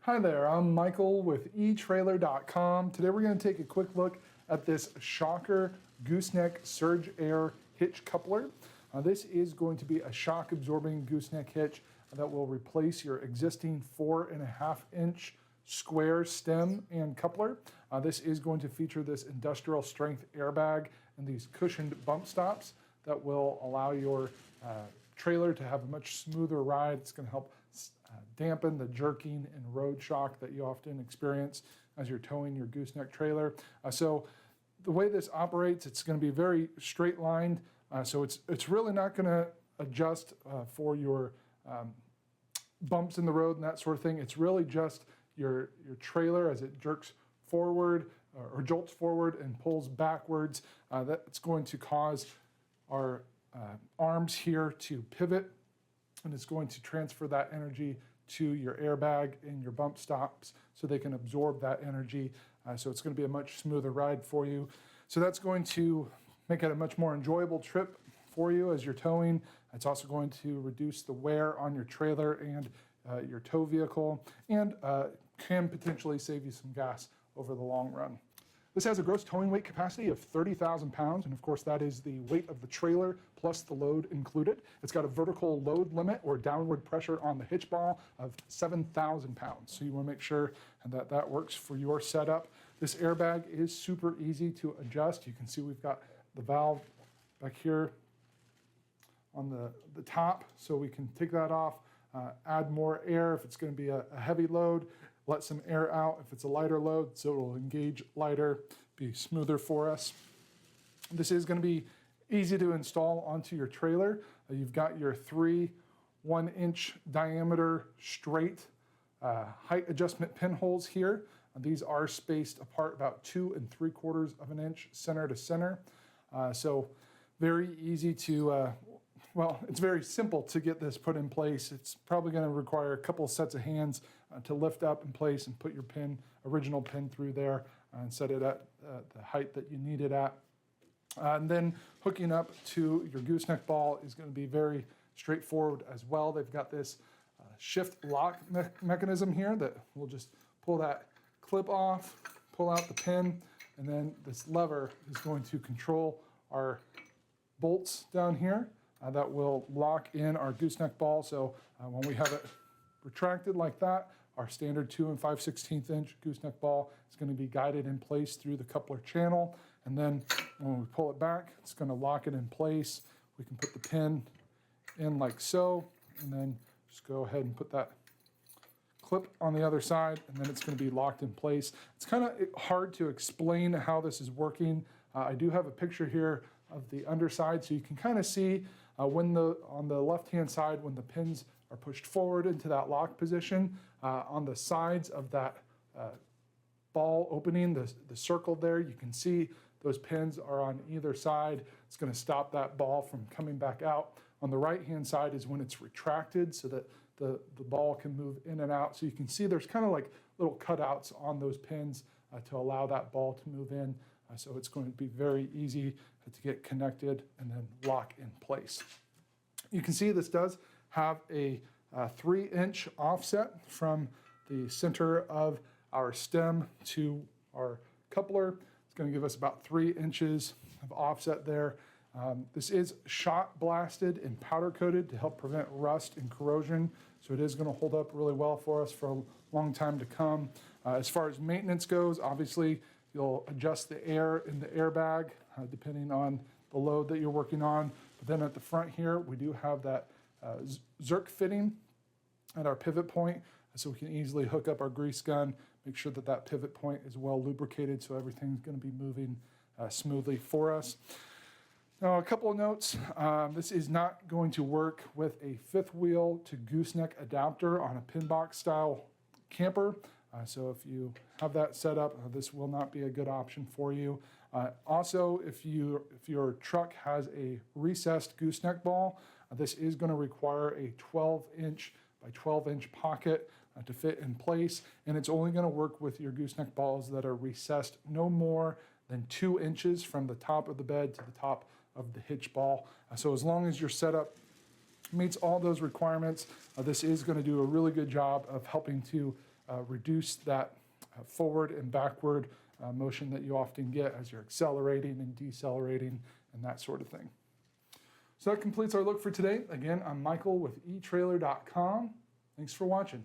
Hi there, I'm Michael with etrailer.com. Today we're going to take a quick look at this Shocker Gooseneck Surge Air Hitch Coupler. This is going to be a shock absorbing gooseneck hitch that will replace your existing 4.5-inch square stem and coupler. This is going to feature this industrial strength airbag and these cushioned bump stops that will allow your trailer to have a much smoother ride. It's going to help dampen the jerking and road shock that you often experience as you're towing your gooseneck trailer. So the way this operates, it's going to be very straight lined. So it's really not going to adjust for your bumps in the road and that sort of thing. It's really just your trailer as it jerks forward or jolts forward and pulls backwards. That's going to cause our arms here to pivot, and it's going to transfer that energy to your airbag and your bump stops so they can absorb that energy. So it's going to be a much smoother ride for you. So that's going to make it a much more enjoyable trip for you as you're towing. It's also going to reduce the wear on your trailer and your tow vehicle, and can potentially save you some gas over the long run. This has a gross towing weight capacity of 30,000 pounds, and of course that is the weight of the trailer plus the load included. It's got a vertical load limit or downward pressure on the hitch ball of 7,000 pounds. So you want to make sure that that works for your setup. This airbag is super easy to adjust. You can see we've got the valve back here on the top, so we can take that off, add more air if it's going to be a heavy load, let some air out if it's a lighter load, so it will engage lighter, be smoother for us. This is going to be easy to install onto your trailer. You've got your 3 1-inch diameter straight height adjustment pinholes here. These are spaced apart about 2 3/4 of an inch center to center. So very easy to, well, it's very simple to get this put in place. It's probably going to require a couple sets of hands to lift up in place and put your original pin through there and set it at the height that you need it at. And then hooking up to your gooseneck ball is going to be very straightforward as well. They've got this shift lock mechanism here that we'll just pull that clip off, pull out the pin, and then this lever is going to control our bolts down here that will lock in our gooseneck ball. So when we have it retracted like that, our standard 2 5/16 inch gooseneck ball is going to be guided in place through the coupler channel. And then when we pull it back, it's going to lock it in place. We can put the pin in like so, and then just go ahead and put that clip on the other side, and then it's going to be locked in place. It's kind of hard to explain how this is working. I do have a picture here of the underside, so you can kind of see on the left-hand side, when the pins are pushed forward into that lock position, on the sides of that ball opening, the circle there, you can see those pins are on either side. It's going to stop that ball from coming back out. On the right-hand side is when it's retracted so that the ball can move in and out. So you can see there's kind of like little cutouts on those pins to allow that ball to move in. So it's going to be very easy to get connected and then lock in place. You can see this does have a 3-inch offset from the center of our stem to our coupler. It's going to give us about 3 inches of offset there. This is shot blasted and powder coated to help prevent rust and corrosion. So it is going to hold up really well for us for a long time to come. As far as maintenance goes, obviously you'll adjust the air in the airbag depending on the load that you're working on. But then at the front here, we do have that Zerk fitting at our pivot point, so we can easily hook up our grease gun, make sure that that pivot point is well lubricated so everything's going to be moving smoothly for us. Now, a couple of notes. This is not going to work with a 5th wheel to gooseneck adapter on a pin box style camper. So if you have that set up, this will not be a good option for you. Also, if your truck has a recessed gooseneck ball, this is going to require a 12-inch by 12-inch pocket to fit in place, and it's only going to work with your gooseneck balls that are recessed no more than 2 inches from the top of the bed to the top of the hitch ball. So as long as your setup meets all those requirements, this is going to do a really good job of helping to reduce that forward and backward motion that you often get as you're accelerating and decelerating and that sort of thing. So that completes our look for today. Again, I'm Michael with etrailer.com. Thanks for watching.